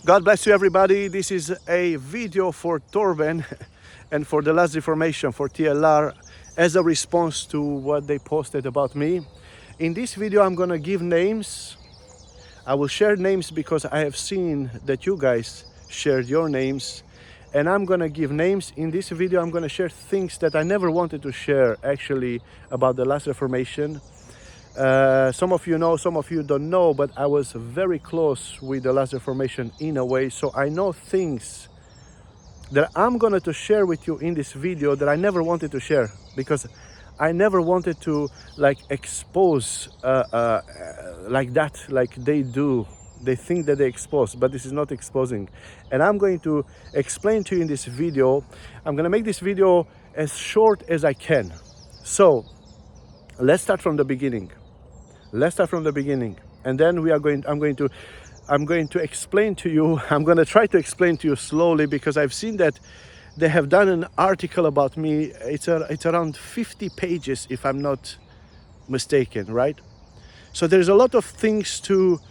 God bless you, everybody. This is a video for TORBEN and for the Last Reformation, for TLR, as a response to what they posted about me. In this video, I'm going to give names. I will share names because I have seen that you guys shared your names. And I'm going to give names. In this video, I'm going to share things that I never wanted to share, actually, about the Last Reformation. Some of you know, some of you don't know, but I was very close with the Last Reformation in a way, so I know things that I'm going to share with you in this video that I never wanted to share, because I never wanted to expose like that, like they do. They think that they expose, but this is not exposing. And I'm going to explain to you in this video. I'm going to make this video as short as I can. So let's start from the beginning. Let's start from the beginning, and then I'm going to explain to you. I'm going to try to explain to you slowly, because I've seen that they have done an article about me. It's around 50 pages, if I'm not mistaken, right? So there's a lot of things to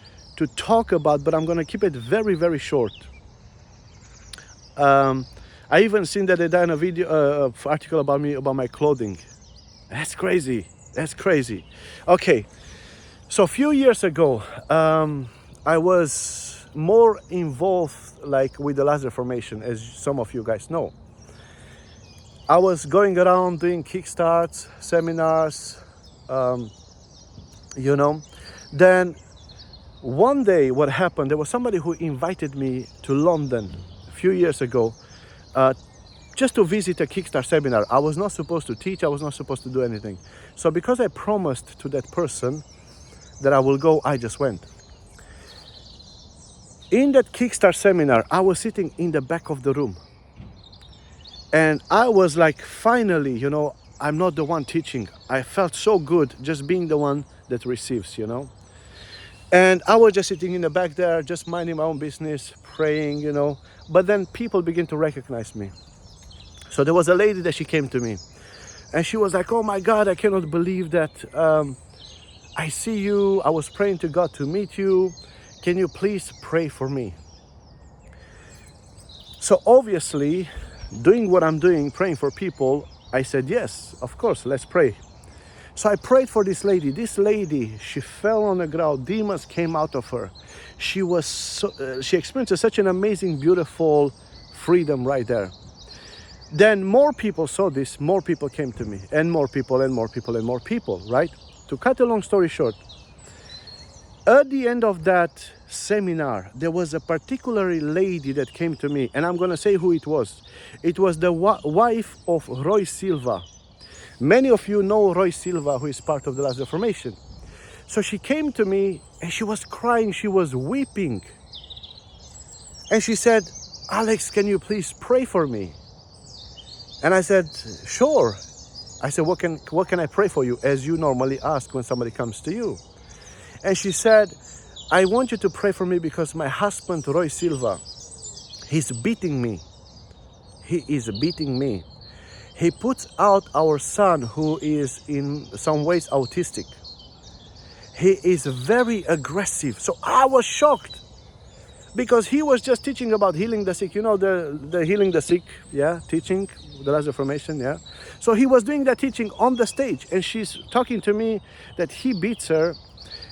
talk about, but I'm going to keep it very, very short. I even seen that they done a video article about me, about my clothing. That's crazy. That's crazy. Okay. So a few years ago, I was more involved with the Last Reformation, as some of you guys know. I was going around doing kickstarts, seminars, Then one day what happened, there was somebody who invited me to London a few years ago, just to visit a Kickstart seminar. I was not supposed to teach, I was not supposed to do anything. So because I promised to that person that I will go, I just went. In that Kickstart seminar, I was sitting in the back of the room. And I was like, finally, I'm not the one teaching. I felt so good just being the one that receives, And I was just sitting in the back there, just minding my own business, praying, But then people began to recognize me. So there was a lady that she came to me. And she was like, oh my God, I cannot believe that I see you. I was praying to God to meet you. Can you please pray for me? So obviously, doing what I'm doing, praying for people, I said, yes, of course, let's pray. So I prayed for this lady. This lady, she fell on the ground. Demons came out of her. She experienced such an amazing, beautiful freedom right there. Then more people saw this, more people came to me, and more people, and more people, and more people, right? To cut a long story short, at the end of that seminar, there was a particular lady that came to me, and I'm going to say who it was. It was the wife of Roy Silva. Many of you know Roy Silva, who is part of the Last Reformation. So she came to me, and she was crying, she was weeping. And she said, Alex, can you please pray for me? And I said, sure. I said, what can I pray for you, as you normally ask when somebody comes to you? And she said, I want you to pray for me because my husband, Roy Silva, he's beating me. He is beating me. He puts out our son, who is in some ways autistic. He is very aggressive. So I was shocked, because he was just teaching about healing the sick. The healing the sick, teaching, the Last Reformation, So he was doing that teaching on the stage, and she's talking to me that he beats her,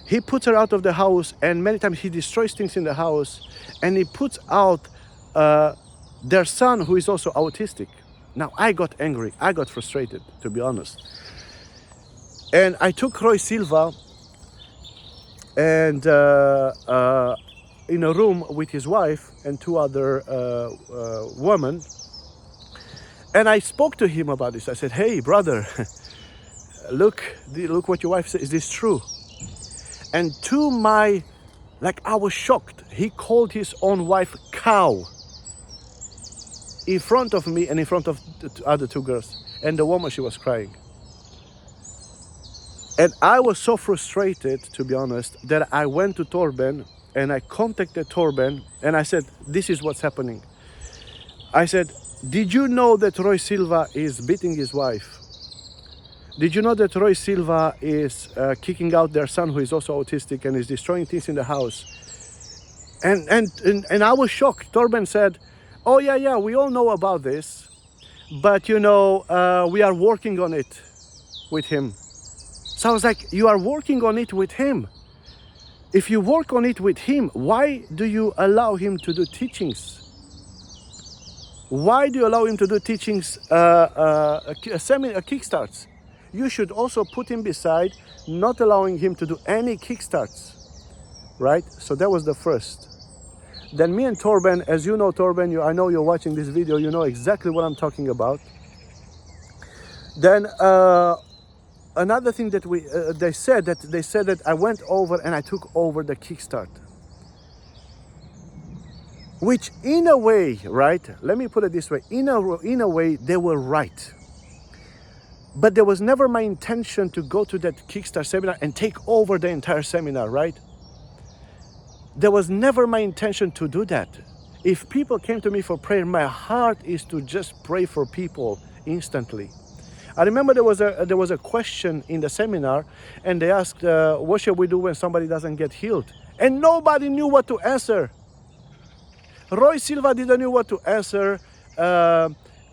he puts her out of the house, and many times he destroys things in the house, and he puts out their son, who is also autistic. Now, I got angry, I got frustrated, to be honest. And I took Roy Silva and in a room with his wife and two other women. And I spoke to him about this. I said, hey, brother, look what your wife said. Is this true? And to my, I was shocked. He called his own wife cow in front of me and in front of the other two girls. And the woman, she was crying. And I was so frustrated, to be honest, that I went to TORBEN and I contacted TORBEN and I said, this is what's happening. I said, did you know that Roy Silva is beating his wife? Did you know that Roy Silva is kicking out their son, who is also autistic, and is destroying things in the house? And I was shocked. Torben said, oh yeah, we all know about this, but we are working on it with him. So I was like, you are working on it with him? If you work on it with him, why do you allow him to do teachings? Why do you allow him to do teachings, kickstarts? You should also put him beside, not allowing him to do any kickstarts, right? So that was the first. Then me and Torben, as you know, Torben, I know you're watching this video, you know exactly what I'm talking about. Then another thing that they said that I went over and I took over the kickstart. Which in a way, right, let me put it this way, in a way they were right. But there was never my intention to go to that Kickstart seminar and take over the entire seminar, right? There was never my intention to do that. If people came to me for prayer, my heart is to just pray for people instantly. I remember there was a question in the seminar, and they asked, what shall we do when somebody doesn't get healed? And nobody knew what to answer. Roy Silva didn't know what to answer.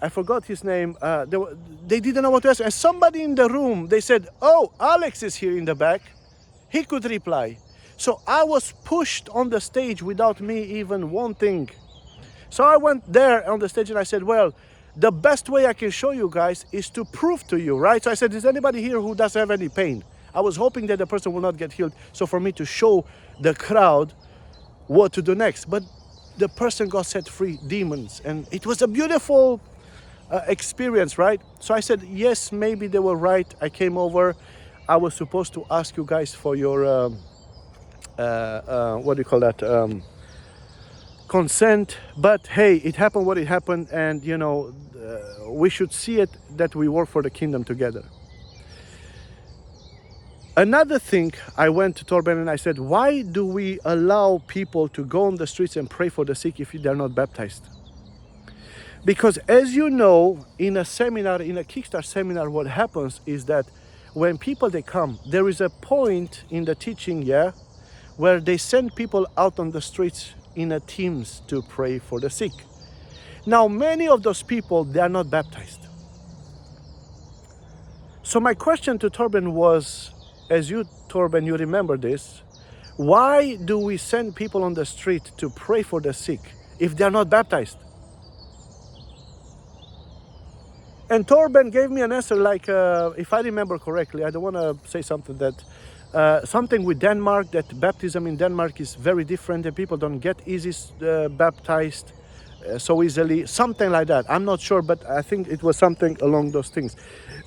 I forgot his name. They didn't know what to answer. And somebody in the room, they said, oh, Alex is here in the back. He could reply. So I was pushed on the stage without me even wanting. So I went there on the stage and I said, well, the best way I can show you guys is to prove to you, right? So I said, is anybody here who doesn't have any pain? I was hoping that the person will not get healed. So for me to show the crowd what to do next. But the person got set free, demons. And it was a beautiful experience, right? So I said, yes, maybe they were right. I came over. I was supposed to ask you guys for your, what do you call that? Consent. But hey, it happened what it happened. And, we should see it that we work for the kingdom together. Another thing, I went to Torben and I said, why do we allow people to go on the streets and pray for the sick if they're not baptized? Because as you know, in a seminar, in a Kickstart seminar, what happens is that when people, they come, there is a point in the teaching, where they send people out on the streets in a teams to pray for the sick. Now, many of those people, they are not baptized. So my question to Torben was, as you, Torben, you remember this, why do we send people on the street to pray for the sick if they are not baptized? And Torben gave me an answer like, if I remember correctly, I don't want to say something that, something with Denmark, that baptism in Denmark is very different and people don't get easy baptized so easily, something like that. I'm not sure, but I think it was something along those things.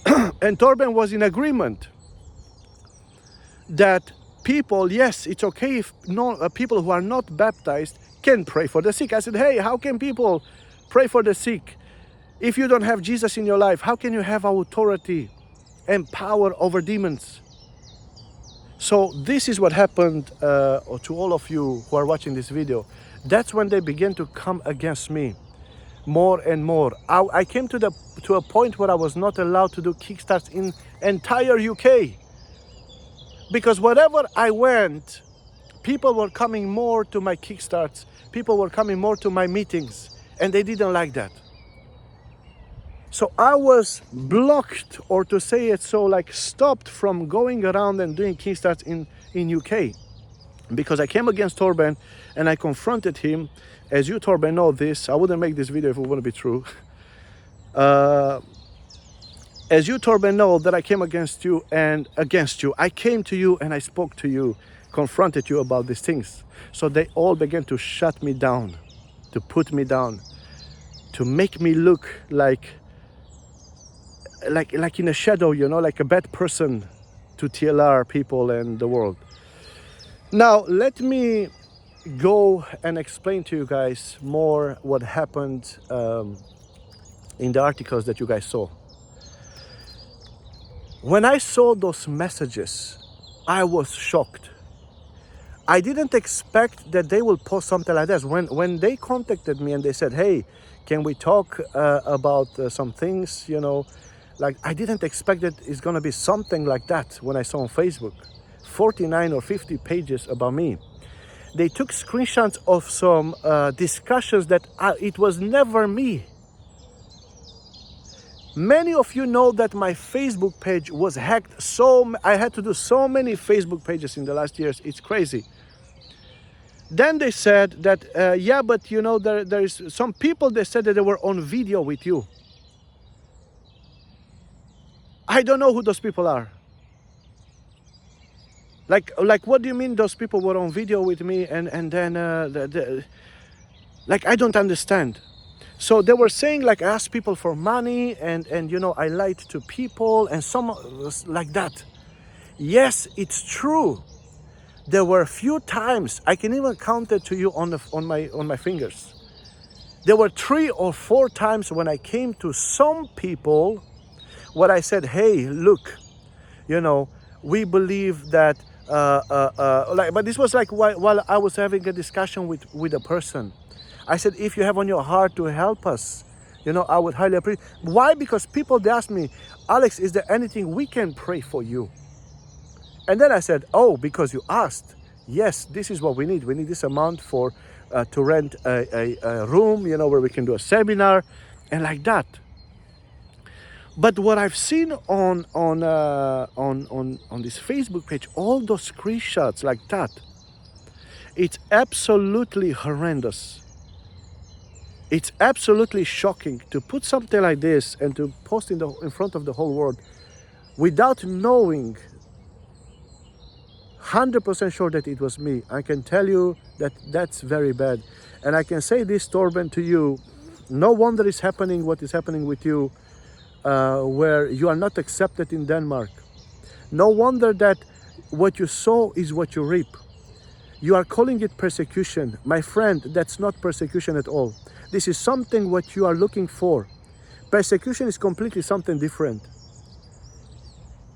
And Torben was in agreement that people, yes, it's okay if people who are not baptized can pray for the sick. I said, hey, how can people pray for the sick? If you don't have Jesus in your life, how can you have authority and power over demons? So this is what happened to all of you who are watching this video. That's when they began to come against me more and more. I came to a point where I was not allowed to do kickstarts in entire UK. Because wherever I went, people were coming more to my kickstarts. People were coming more to my meetings. And they didn't like that. So I was blocked, or to say it so, like stopped from going around and doing kickstarts in UK. Because I came against Torben and I confronted him. As you, Torben, know this, I wouldn't make this video if it wouldn't be true. As you, Torben, know that I came against you. I came to you and I spoke to you, confronted you about these things. So they all began to shut me down, to put me down, to make me look like in a shadow, like a bad person to TLR people and the world. Now, let me go and explain to you guys more what happened in the articles that you guys saw. When I saw those messages, I was shocked. I didn't expect that they will post something like this. When they contacted me and they said, hey, can we talk about some things, like I didn't expect that it's going to be something like that when I saw on Facebook. 49 or 50 pages about me. They took screenshots of some discussions that it was never me. Many of you know that my Facebook page was hacked. I had to do so many Facebook pages in the last years. It's crazy. Then they said that, yeah, but you know, there is some people, they said that they were on video with you. I don't know who those people are. Like what do you mean those people were on video with me and then, like, I don't understand. So they were saying, like, I asked people for money and you know, I lied to people and some like that. Yes, it's true. There were a few times, I can even count it to you on my fingers. There were 3 or 4 times when I came to some people where I said, hey, look, you know, we believe that, but this was like while I was having a discussion with a person. I said, if you have on your heart to help us, you know, I would highly appreciate. Why? Because people, they asked me, Alex, is there anything we can pray for you? And then I said, oh, because you asked. Yes, this is what we need. We need this amount for to rent a room, you know, where we can do a seminar and like that. But what I've seen on this Facebook page, all those screenshots like that, it's absolutely horrendous. It's absolutely shocking to put something like this and to post in front of the whole world without knowing 100% sure that it was me. I can tell you that that's very bad. And I can say this, Torben, to you, no wonder is happening what is happening with you, where you are not accepted in Denmark. No wonder that what you sow is what you reap. You are calling it persecution. My friend, that's not persecution at all. This is something what you are looking for. Persecution is completely something different.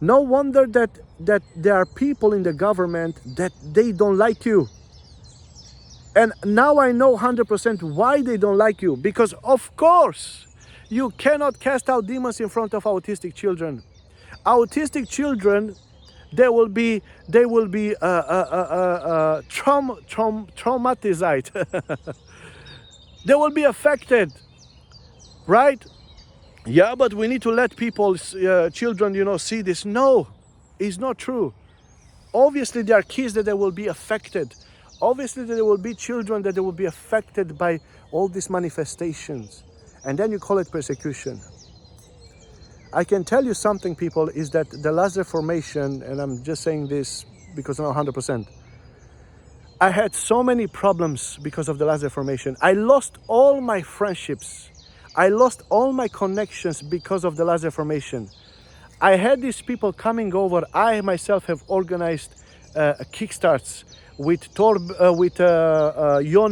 No wonder that there are people in the government that they don't like you. And now I know 100% why they don't like you. Because of course, you cannot cast out demons in front of autistic children. Autistic children, they will be traumatized. They will be affected, right? Yeah, but we need to let people's children, you know, see this. No, it's not true. Obviously, there are kids that they will be affected. Obviously, there will be children that they will be affected by all these manifestations. And then you call it persecution. I can tell you something, people, is that the Last Reformation, and I'm just saying this because I'm not 100%, I had so many problems because of the Last Reformation. I lost all my friendships. I lost all my connections because of the Last Reformation. I had these people coming over. I myself have organized kickstarts with Jon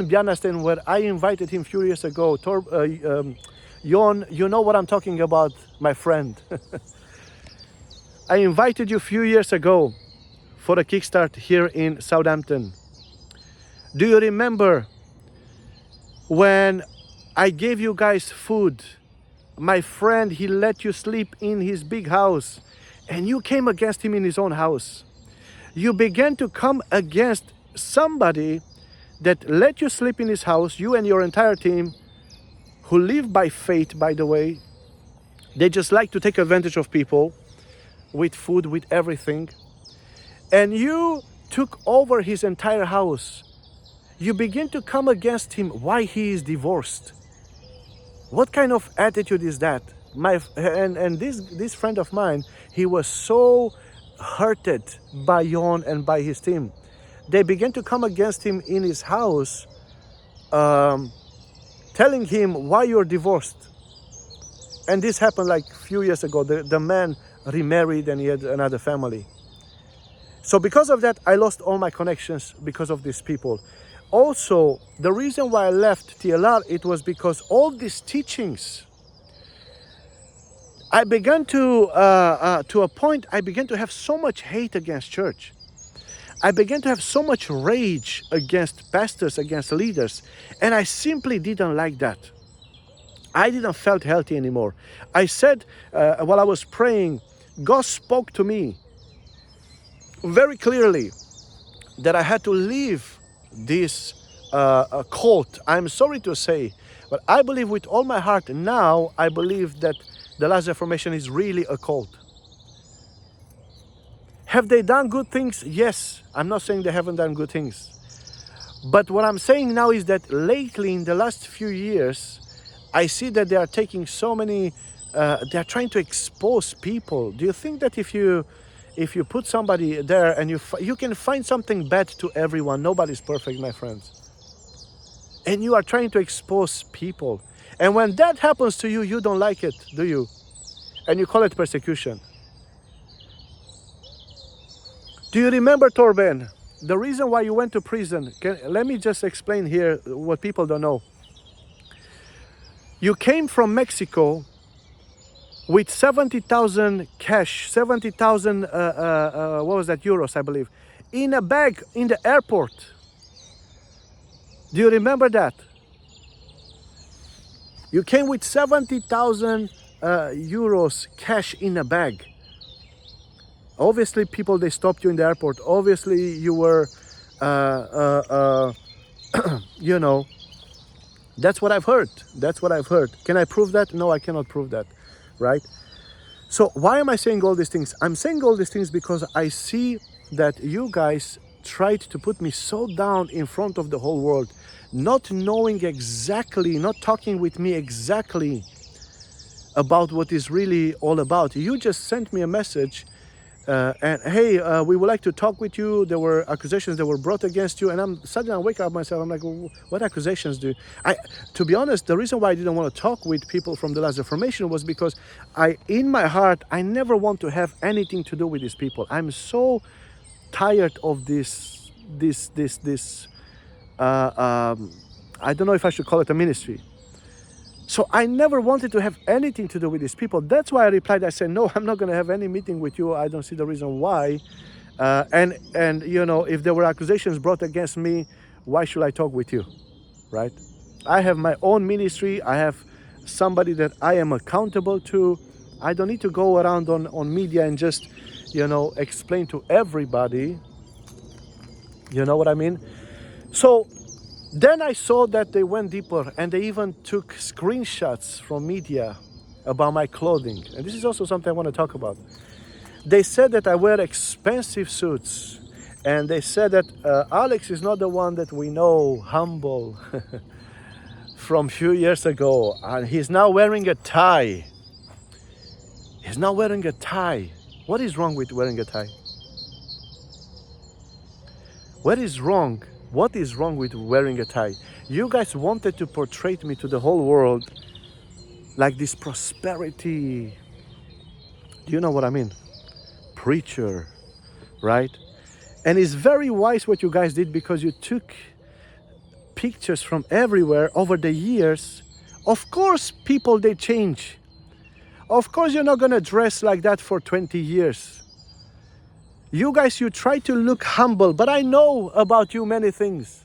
Bjarnasten, where I invited him a few years ago. Jon, you know what I'm talking about, my friend. I invited you a few years ago for a kickstart here in Southampton. Do you remember when I gave you guys food? My friend, he let you sleep in his big house and you came against him in his own house. You began to come against somebody that let you sleep in his house, you and your entire team, who live by faith, by the way. They just like to take advantage of people with food, with everything. And you took over his entire house. You begin to come against him why he is divorced. What kind of attitude is that? This friend of mine, he was so hurted by Jon and by his team. They began to come against him in his house, telling him why you're divorced. And this happened like a few years ago. The man remarried and he had another family. So because of that, I lost all my connections because of these people. Also, the reason why I left TLR, it was because all these teachings, I began to a point, I began to have so much hate against church. I began to have so much rage against pastors, against leaders, and I simply didn't like that. I didn't felt healthy anymore. I said, while I was praying, God spoke to me very clearly that I had to leave this cult. I'm sorry to say, but I believe with all my heart now, I believe that the Last Reformation is really a cult. Have they done good things? Yes. I'm not saying they haven't done good things. But what I'm saying now is that lately, in the last few years, I see that they are taking so many, they are trying to expose people. Do you think that if you put somebody there and you can find something bad to everyone, nobody's perfect, my friends. And you are trying to expose people. And when that happens to you, you don't like it, do you? And you call it persecution. Do you remember, Torben, the reason why you went to prison? Let me just explain here what people don't know. You came from Mexico with 70,000 cash, 70,000, what was that, euros, I believe, in a bag in the airport. Do you remember that? You came with 70,000 euros cash in a bag. Obviously, people, they stopped you in the airport. Obviously, you were, you know, that's what I've heard. That's what I've heard. Can I prove that? No, I cannot prove that, right? So why am I saying all these things? I'm saying all these things because I see that you guys tried to put me so down in front of the whole world, not knowing exactly, not talking with me exactly about what is really all about. You just sent me a message and hey, we would like to talk with you. There were accusations that were brought against you, and I wake up myself. I'm like, well, what accusations do? To be honest, the reason why I didn't want to talk with people from the Last Reformation was because in my heart, I never want to have anything to do with these people. I'm so tired of this. I don't know if I should call it a ministry. So I never wanted to have anything to do with these people. That's why I replied. I said, no, I'm not going to have any meeting with you. I don't see the reason why. And you know, if there were accusations brought against me, why should I talk with you, right? I have my own ministry. I have somebody that I am accountable to. I don't need to go around on media and just, you know, explain to everybody. You know what I mean? So then I saw that they went deeper and they even took screenshots from media about my clothing. And this is also something I want to talk about. They said that I wear expensive suits. And they said that Alex is not the one that we know, humble, from a few years ago. And he's now wearing a tie. He's now wearing a tie. What is wrong with wearing a tie? What is wrong? What is wrong with wearing a tie? You guys wanted to portray me to the whole world like this prosperity. Do you know what I mean? Preacher, right? And it's very wise what you guys did because you took pictures from everywhere over the years. Of course, people, they change. Of course, you're not going to dress like that for 20 years. You guys, you try to look humble, but I know about you many things.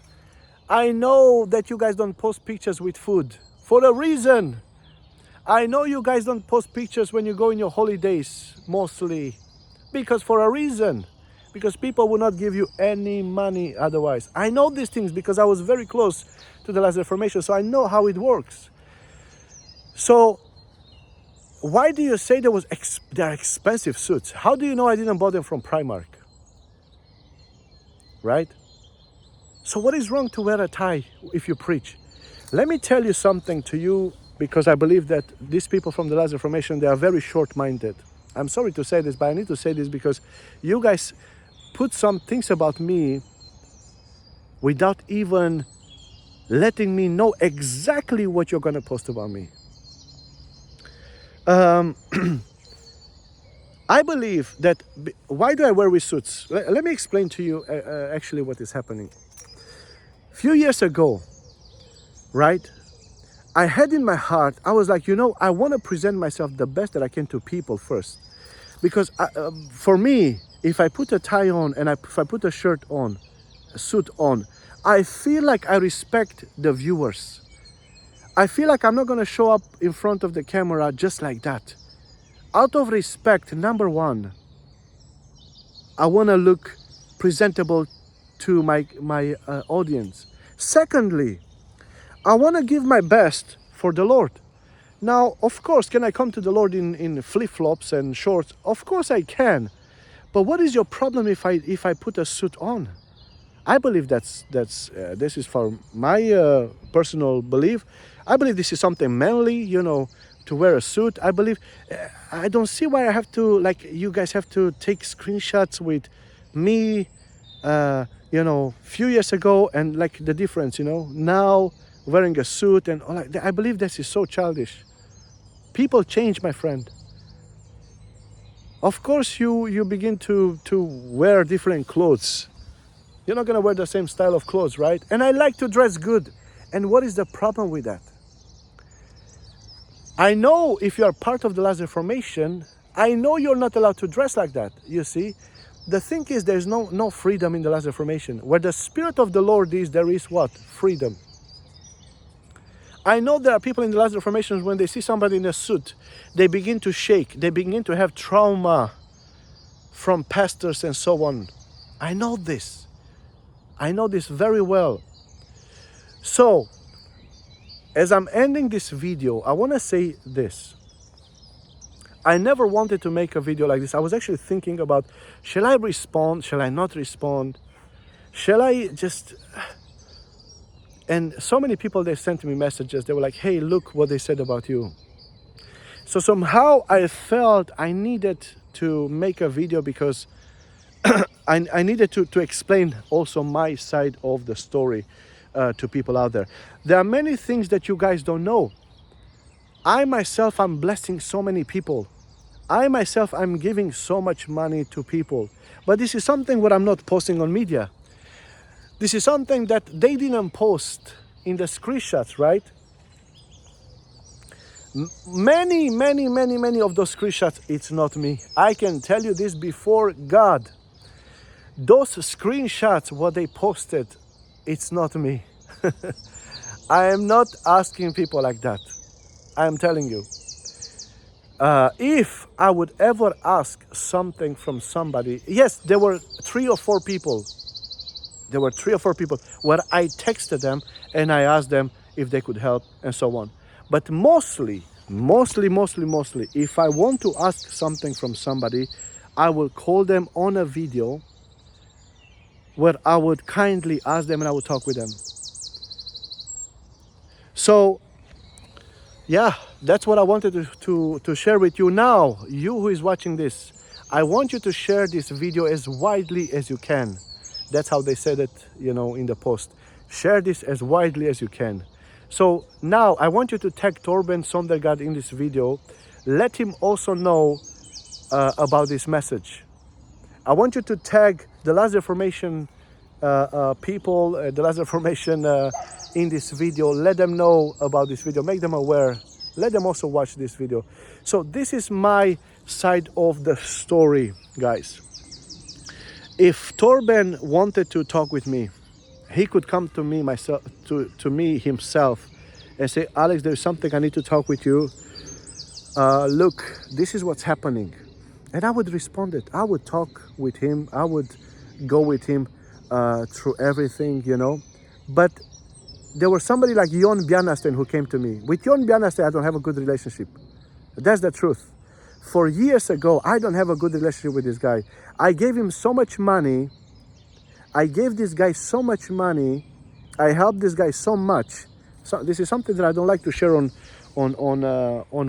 I know that you guys don't post pictures with food for a reason. I know you guys don't post pictures when you go in your holidays, mostly, because for a reason. Because people will not give you any money otherwise. I know these things because I was very close to the Last Reformation, so I know how it works. So why do you say they're expensive suits? How do you know I didn't buy them from Primark? Right? So what is wrong to wear a tie if you preach? Let me tell you something to you, because I believe that these people from the Last Reformation, they are very short-minded. I'm sorry to say this, but I need to say this because you guys put some things about me without even letting me know exactly what you're going to post about me. I believe that, why do I wear these suits? Let me explain to you actually what is happening. A few years ago, right, I had in my heart, I was like, you know, I want to present myself the best that I can to people first. Because for me, if I put a tie on and if I put a shirt on, a suit on, I feel like I respect the viewers. I feel like I'm not going to show up in front of the camera just like that. Out of respect, number one, I want to look presentable to my audience. Secondly, I want to give my best for the Lord. Now, of course, can I come to the Lord in flip-flops and shorts? Of course I can. But what is your problem if I put a suit on? I believe this is for my personal belief. I believe this is something manly, you know, to wear a suit. I believe, I don't see why I have to, like, you guys have to take screenshots with me, you know, few years ago, and like the difference, you know, now wearing a suit and all like that. I believe this is so childish. People change, my friend. Of course, you begin to wear different clothes. You're not gonna wear the same style of clothes, right? And I like to dress good. And what is the problem with that? I know if you are part of the Last Reformation, I know you're not allowed to dress like that, you see. The thing is, there's no freedom in the Last Reformation. Where the Spirit of the Lord is, there is what? Freedom. I know there are people in the Last Reformation, when they see somebody in a suit, they begin to shake. They begin to have trauma from pastors and so on. I know this. I know this very well. So, as I'm ending this video, I want to say this. I never wanted to make a video like this. I was actually thinking about, shall I respond? Shall I not respond? Shall I just... And so many people, they sent me messages. They were like, hey, look what they said about you. So somehow I felt I needed to make a video because I needed to explain also my side of the story to people out there. There are many things that you guys don't know. I myself, I'm blessing so many people. I myself, I'm giving so much money to people. But this is something what I'm not posting on media. This is something that they didn't post in the screenshots, right? Many of those screenshots, it's not me. I can tell you this before God. Those screenshots, what they posted, it's not me. I am not asking people like that. I am telling you. If I would ever ask something from somebody, yes, there were 3 or 4 people. There were 3 or 4 people where I texted them and I asked them if they could help and so on. But mostly, if I want to ask something from somebody, I will call them on a video where I would kindly ask them and I would talk with them. So, yeah, that's what I wanted to share with you. Now, you who is watching this, I want you to share this video as widely as you can. That's how they said it, you know, in the post. Share this as widely as you can. So now I want you to tag Torben Sondergaard in this video. Let him also know about this message. I want you to tag the Last Reformation people, the Last Reformation in this video. Let them know about this video. Make them aware. Let them also watch this video. So this is my side of the story, guys. If Torben wanted to talk with me, he could come to me himself and say, Alex, there's something I need to talk with you. Look, this is what's happening. And I would respond it. I would talk with him. I would go with him through everything, you know. But there was somebody like Jon Bjarnasten who came to me. With Jon Bjarnasten, I don't have a good relationship. That's the truth. For years ago, I don't have a good relationship with this guy. I gave him so much money. I gave this guy so much money. I helped this guy so much. So this is something that I don't like to share on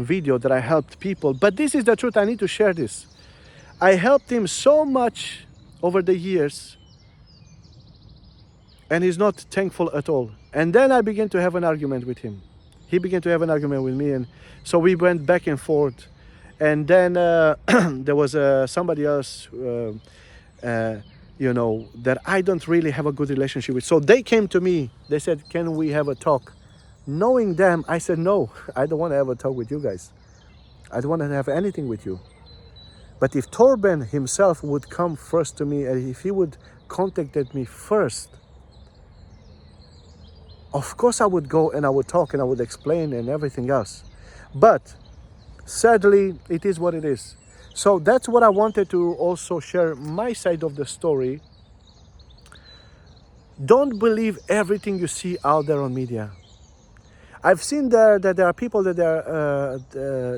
video, that I helped people. But this is the truth. I need to share this. I helped him so much over the years, and he's not thankful at all. And then I began to have an argument with him. He began to have an argument with me, and so we went back and forth. And then there was somebody else, you know, that I don't really have a good relationship with. So they came to me. They said, can we have a talk? Knowing them, I said, no, I don't want to have a talk with you guys. I don't want to have anything with you. But if Torben himself would come first to me, and if he would contacted me first, of course I would go and I would talk and I would explain and everything else. But sadly, it is what it is. So that's what I wanted to also share, my side of the story. Don't believe everything you see out there on media. I've seen there that there are people that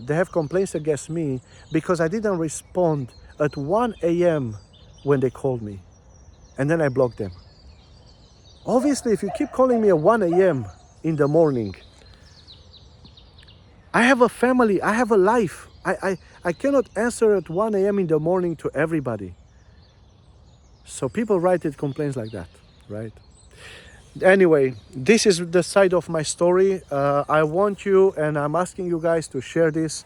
they have complaints against me because I didn't respond at 1 a.m. when they called me. And then I blocked them. Obviously, if you keep calling me at 1 a.m. in the morning, I have a family, I have a life. I cannot answer at 1 a.m. in the morning to everybody. So people write it complaints like that, right? Anyway, this is the side of my story. I want you, and I'm asking you guys to share this.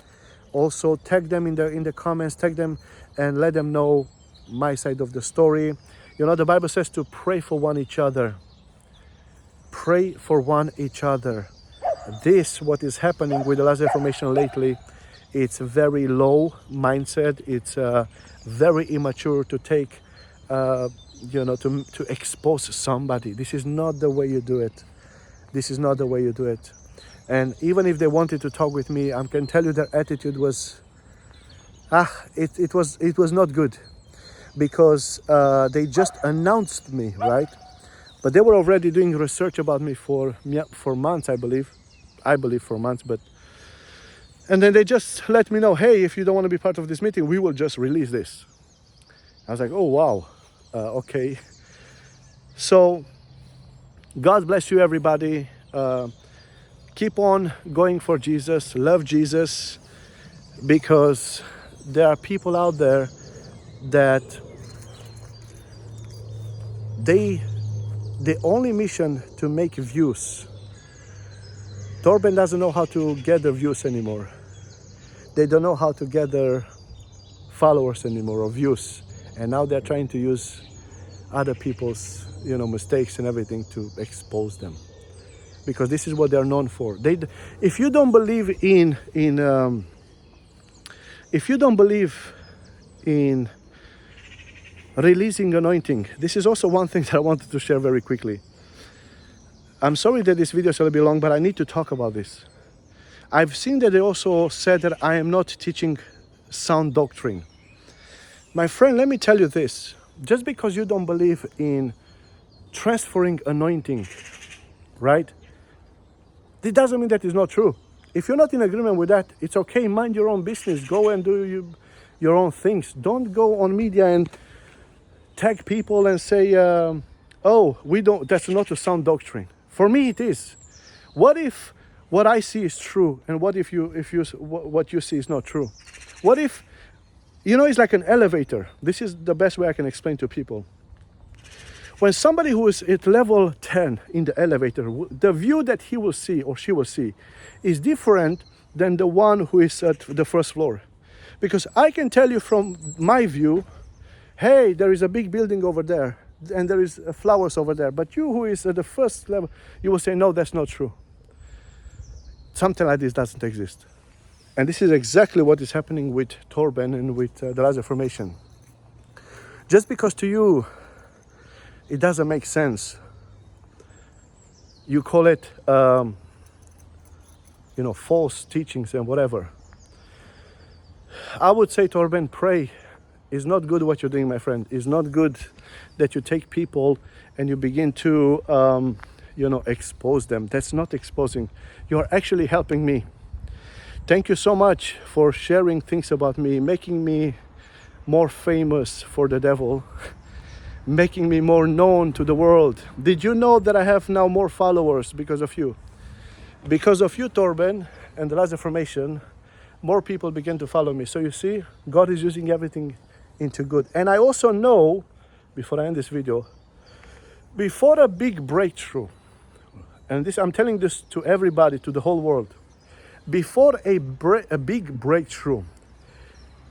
Also, tag them in the comments, tag them and let them know my side of the story. You know, the Bible says to pray for one each other. Pray for one each other. This, what is happening with the Last Reformation lately, it's very low mindset. It's very immature to take, to expose somebody. This is not the way you do it. This is not the way you do it. And even if they wanted to talk with me, I can tell you their attitude was, it was not good, because they just announced me, right? But they were already doing research about me for months, I believe for months. And then they just let me know, hey, if you don't want to be part of this meeting, we will just release this. I was like, oh wow, okay. So God bless you, everybody. Keep on going for Jesus, love Jesus, because there are people out there that the only mission to make views. Torben doesn't know how to gather views anymore. They don't know how to gather followers anymore or views. And now they're trying to use other people's, mistakes and everything to expose them. Because this is what they're known for. If you don't believe in releasing anointing, this is also one thing that I wanted to share very quickly. I'm sorry that this video is a little bit long, but I need to talk about this. I've seen that they also said that I am not teaching sound doctrine. My friend, let me tell you this. Just because you don't believe in transferring anointing, right? It doesn't mean that it's not true. If you're not in agreement with that, it's okay. Mind your own business. Go and do your own things. Don't go on media and tag people and say, that's not a sound doctrine. For me, it is. What if what I see is true, and what if what you see is not true? What if, it's like an elevator. This is the best way I can explain to people. When somebody who is at level 10 in the elevator, the view that he will see or she will see is different than the one who is at the first floor. Because I can tell you from my view, hey, there is a big building over there, and there is flowers over there. But you who is at the first level, you will say, no, that's not true. Something like this doesn't exist. And this is exactly what is happening with Torben and with the Last Reformation. Just because to you, it doesn't make sense. You call it, false teachings and whatever. I would say, Torben, pray. It's not good what you're doing, my friend. It's not good that you take people and you begin to, expose them. That's not exposing. You're actually helping me. Thank you so much for sharing things about me, making me more famous for the devil, making me more known to the world. Did you know that I have now more followers because of you? Because of you, Torben, and the Last Reformation, more people began to follow me. So you see, God is using everything into good. And I also know, before I end this video, before a big breakthrough, and this I'm telling this to everybody, to the whole world, before a big breakthrough,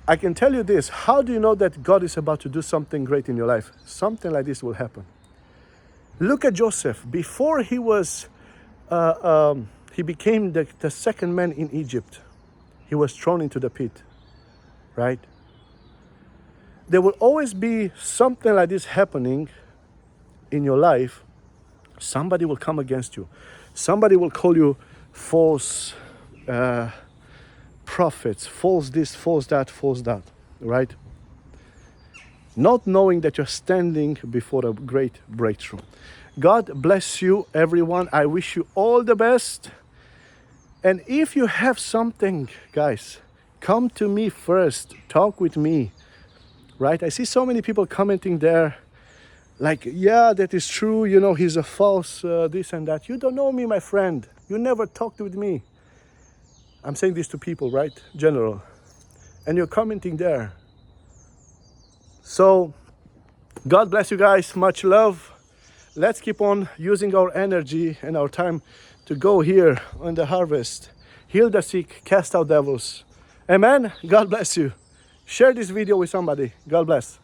I can tell you this. How do you know that God is about to do something great in your life? Something like this will happen. Look at Joseph. Before he was, he became the second man in Egypt. He was thrown into the pit, right? There will always be something like this happening in your life. Somebody will come against you. Somebody will call you false prophets, false this, false that, right? Not knowing that you're standing before a great breakthrough. God bless you, everyone. I wish you all the best. And if you have something, guys, come to me first. Talk with me, right? I see so many people commenting there like, yeah, that is true. You know, he's a false this and that. You don't know me, my friend. You never talked with me. I'm saying this to people, right? General. And you're commenting there. So, God bless you guys. Much love. Let's keep on using our energy and our time to go here on the harvest. Heal the sick, cast out devils. Amen. God bless you. Share this video with somebody. God bless.